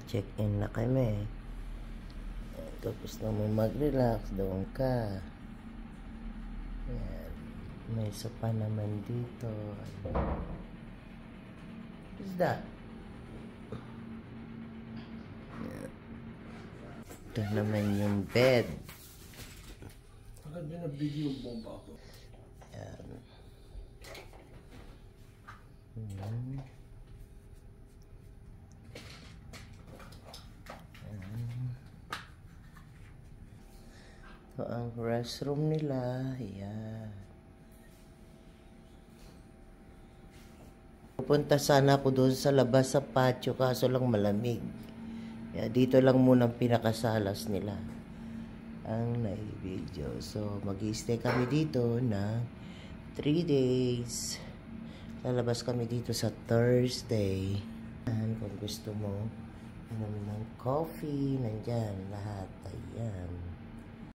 Check-in na kami. Tapos na mo mag-relax, doon ka. Ayan. May sopa naman dito. What's that? Ayan. Ito naman yung bed. Ayan. Ito ang restroom nila. Ayan. Pupunta sana ako doon sa labas sa patio kaso lang malamig. Kaya dito lang muna ang pinakasalas nila ang nai-video. So mag-i-stay kami dito na 3 days. Lalabas kami dito sa Thursday. Kung gusto mo ng coffee, nandyan lahat.